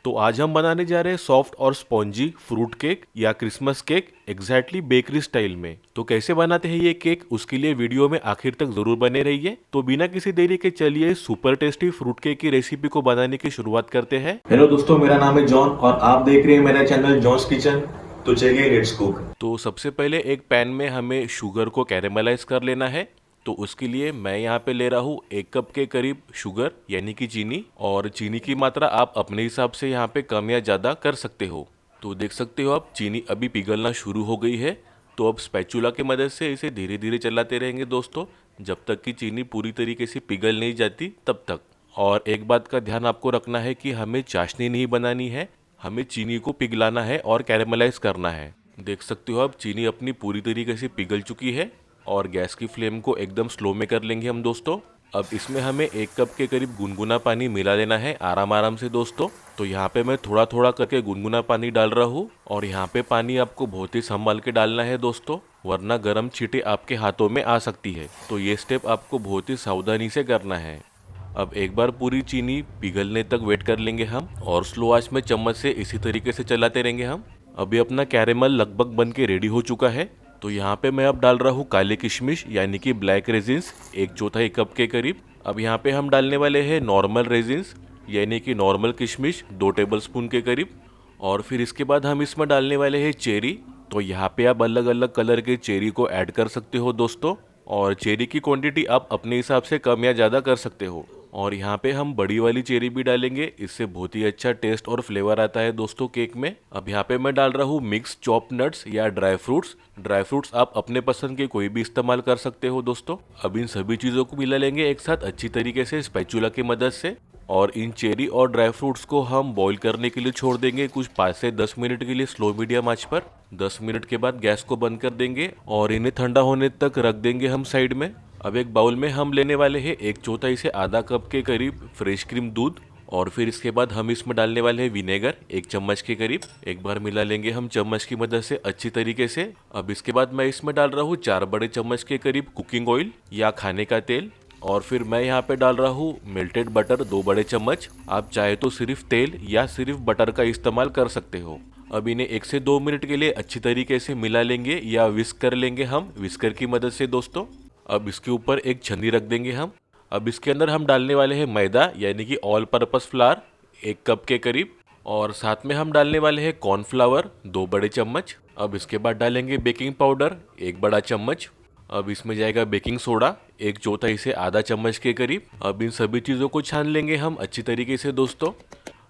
तो आज हम बनाने जा रहे हैं सॉफ्ट और स्पॉन्जी फ्रूट केक या Christmas cake exactly bakery style में। तो कैसे बनाते हैं ये केक, उसके लिए वीडियो में आखिर तक जरूर बने रहिए। तो बिना किसी देरी के चलिए सुपर टेस्टी फ्रूट केक की रेसिपी को बनाने की शुरुआत करते हैं। हेलो दोस्तों, मेरा नाम है जॉन और आप देख रहे हैं मेरा चैनल जॉन्स किचन। तो चलिए लेट्स कुक। तो सबसे पहले एक पैन में हमें शुगर को कैरेमलाइज कर लेना है। तो उसके लिए मैं यहाँ पे ले रहा हूँ 1 कप के करीब शुगर यानी कि चीनी, और चीनी की मात्रा आप अपने हिसाब से यहाँ पे कम या ज़्यादा कर सकते हो। तो देख सकते हो आप चीनी अभी पिघलना शुरू हो गई है। तो अब स्पैचुला की मदद से इसे धीरे धीरे चलाते रहेंगे दोस्तों, जब तक कि चीनी पूरी तरीके से पिघल नहीं जाती तब तक। और एक बात का ध्यान आपको रखना है कि हमें चाशनी नहीं बनानी है, हमें चीनी को पिघलाना है और कैरेमलाइज करना है। देख सकते हो अब चीनी अपनी पूरी तरीके से पिघल चुकी है और गैस की फ्लेम को एकदम स्लो में कर लेंगे हम दोस्तों। अब इसमें हमें 1 कप के करीब गुनगुना पानी मिला लेना है आराम आराम से दोस्तों। तो यहाँ पे मैं थोड़ा थोड़ा करके गुनगुना पानी डाल रहा हूँ, और यहाँ पे पानी आपको बहुत ही संभाल के डालना है दोस्तों, वरना गर्म छींटे आपके हाथों में आ सकती है। तो ये स्टेप आपको बहुत ही सावधानी से करना है। अब एक बार पूरी चीनी पिघलने तक वेट कर लेंगे हम, और स्लो आंच में चम्मच से इसी तरीके से चलाते रहेंगे हम। अभी अपना कैरेमल लगभग बन के रेडी हो चुका है। तो यहाँ पे मैं अब डाल रहा हूँ काले किशमिश यानी कि ब्लैक रेजिन्स 1/4 कप के करीब। अब यहाँ पे हम डालने वाले हैं नॉर्मल रेजिन्स यानी कि नॉर्मल किशमिश 2 टेबलस्पून के करीब। और फिर इसके बाद हम इसमें डालने वाले हैं चेरी। तो यहाँ पे आप अलग अलग कलर के चेरी को ऐड कर सकते हो दोस्तों, और चेरी की क्वांटिटी आप अपने हिसाब से कम या ज़्यादा कर सकते हो। और यहाँ पे हम बड़ी वाली चेरी भी डालेंगे, इससे बहुत ही अच्छा टेस्ट और फ्लेवर आता है दोस्तों केक में। अब यहाँ पे मैं डाल रहा हूँ मिक्स चॉप नट्स या ड्राई फ्रूट्स। ड्राई फ्रूट्स आप अपने पसंद के कोई भी इस्तेमाल कर सकते हो दोस्तों। अब इन सभी चीज़ों को मिला लेंगे एक साथ अच्छी तरीके से स्पैचुला की मदद से, और इन चेरी और ड्राई फ्रूट्स को हम बॉईल करने के लिए छोड़ देंगे कुछ 5 से 10 मिनट के लिए स्लो मीडियम आंच पर। 10 मिनट के बाद गैस को बंद कर देंगे और इन्हें ठंडा होने तक रख देंगे हम साइड में। अब एक बाउल में हम लेने वाले हैं 1/4 से आधा कप के करीब फ्रेश क्रीम दूध, और फिर इसके बाद हम इसमें डालने वाले हैं विनेगर 1 चम्मच के करीब। एक बार मिला लेंगे हम चम्मच की मदद से अच्छी तरीके से। अब इसके बाद मैं इसमें डाल रहा हूँ 4 बड़े चम्मच के करीब कुकिंग ऑयल या खाने का तेल, और फिर मैं यहाँ पे डाल रहा हूँ मेल्टेड बटर 2 बड़े चम्मच। आप चाहे तो सिर्फ तेल या सिर्फ बटर का इस्तेमाल कर सकते हो। अब इन्हें 1 से 2 मिनट के लिए अच्छी तरीके से मिला लेंगे या विस्क कर लेंगे हम विस्कर की मदद से दोस्तों। अब इसके ऊपर एक छन्नी रख देंगे हम। अब इसके अंदर हम डालने वाले हैं मैदा यानी कि ऑल पर्पस फ्लावर 1 कप के करीब, और साथ में हम डालने वाले हैं कॉर्नफ्लावर 2 बड़े चम्मच। अब इसके बाद डालेंगे बेकिंग पाउडर 1 बड़ा चम्मच। अब इसमें जाएगा बेकिंग सोडा 1/4 से आधा चम्मच के करीब। अब इन सभी चीज़ों को छान लेंगे हम अच्छी तरीके से दोस्तों।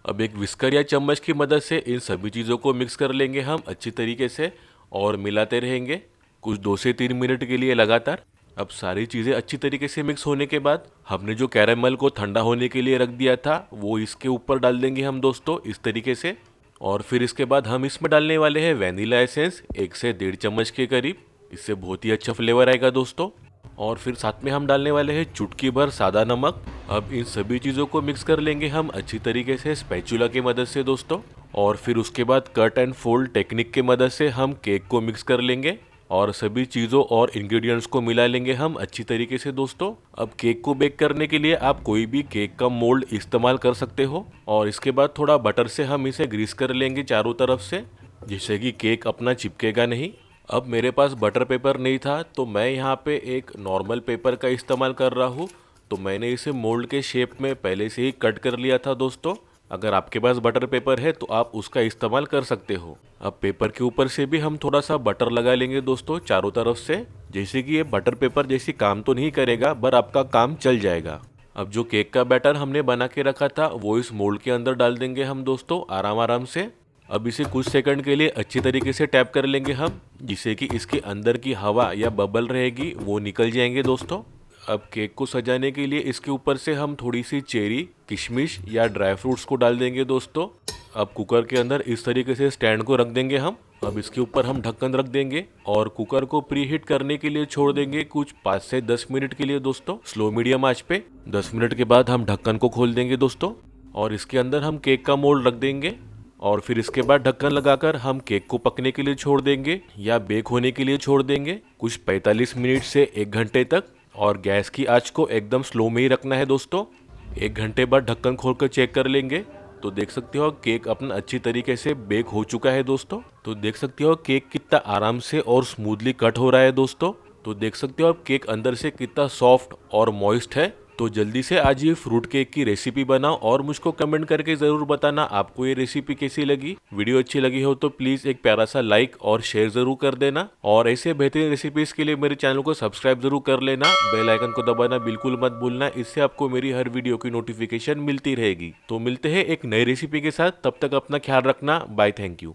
अब एक विस्कर या चम्मच की मदद से इन सभी चीज़ों को मिक्स कर लेंगे हम अच्छी तरीके से, और मिलाते रहेंगे कुछ 2 से 3 मिनट के लिए लगातार। अब सारी चीज़ें अच्छी तरीके से मिक्स होने के बाद हमने जो कैरेमल को ठंडा होने के लिए रख दिया था वो इसके ऊपर डाल देंगे हम दोस्तों इस तरीके से। और फिर इसके बाद हम इसमें डालने वाले हैं वैनिला एसेंस 1 से 1.5 चम्मच के करीब, इससे बहुत ही अच्छा फ्लेवर आएगा दोस्तों। और फिर साथ में हम डालने वाले हैं चुटकी भर सादा नमक। अब इन सभी चीज़ों को मिक्स कर लेंगे हम अच्छी तरीके से स्पैचुला की मदद से दोस्तों। और फिर उसके बाद कट एंड फोल्ड टेक्निक की मदद से हम केक को मिक्स कर लेंगे और सभी चीज़ों और इंग्रेडिएंट्स को मिला लेंगे हम अच्छी तरीके से दोस्तों। अब केक को बेक करने के लिए आप कोई भी केक का मोल्ड इस्तेमाल कर सकते हो, और इसके बाद थोड़ा बटर से हम इसे ग्रीस कर लेंगे चारों तरफ से, जिससे कि केक अपना चिपकेगा नहीं। अब मेरे पास बटर पेपर नहीं था तो मैं यहाँ पे एक नॉर्मल पेपर का इस्तेमाल कर रहा हूँ। तो मैंने इसे मोल्ड के शेप में पहले से ही कट कर लिया था दोस्तों। अगर आपके पास बटर पेपर है तो आप उसका इस्तेमाल कर सकते हो। अब पेपर के ऊपर से भी हम थोड़ा सा बटर लगा लेंगे दोस्तों चारों तरफ से, जैसे कि ये बटर पेपर जैसी काम तो नहीं करेगा पर आपका काम चल जाएगा। अब जो केक का बैटर हमने बना के रखा था वो इस मोल्ड के अंदर डाल देंगे हम दोस्तों आराम आराम से। अब इसे कुछ सेकंड के लिए अच्छी तरीके से टैप कर लेंगे हम, जिससे कि इसके अंदर की हवा या बबल रहेगी वो निकल जाएंगे दोस्तों। अब केक को सजाने के लिए इसके ऊपर से हम थोड़ी सी चेरी, किशमिश या ड्राई फ्रूट्स को डाल देंगे दोस्तों। अब कुकर के अंदर इस तरीके से स्टैंड को रख देंगे हम। अब इसके ऊपर हम ढक्कन रख देंगे और कुकर को प्री हीट करने के लिए छोड़ देंगे कुछ 5 से 10 मिनट के लिए दोस्तों स्लो मीडियम आंच पे। 10 मिनट के बाद हम ढक्कन को खोल देंगे दोस्तों, और इसके अंदर हम केक का मोल्ड रख देंगे, और फिर इसके बाद ढक्कन लगाकर हम केक को पकने के लिए छोड़ देंगे या बेक होने के लिए छोड़ देंगे कुछ 45 मिनट से 1 घंटे तक। और गैस की आंच को एकदम स्लो में ही रखना है दोस्तों। 1 घंटे बाद ढक्कन खोलकर चेक कर लेंगे तो देख सकते हो केक अपना अच्छी तरीके से बेक हो चुका है दोस्तों। तो देख सकते हो केक कितना आराम से और स्मूथली कट हो रहा है दोस्तों। तो देख सकते हो आप केक अंदर से कितना सॉफ्ट और मॉइस्ट है। तो जल्दी से आज ये फ्रूट केक की रेसिपी बनाओ और मुझको कमेंट करके जरूर बताना आपको ये रेसिपी कैसी लगी। वीडियो अच्छी लगी हो तो प्लीज एक प्यारा सा लाइक और शेयर जरूर कर देना और ऐसे बेहतरीन रेसिपीज के लिए मेरे चैनल को सब्सक्राइब जरूर कर लेना। बेल आइकन को दबाना बिल्कुल मत भूलना, इससे आपको मेरी हर वीडियो की नोटिफिकेशन मिलती रहेगी। तो मिलते हैं एक नई रेसिपी के साथ, तब तक अपना ख्याल रखना। Bye, thank you.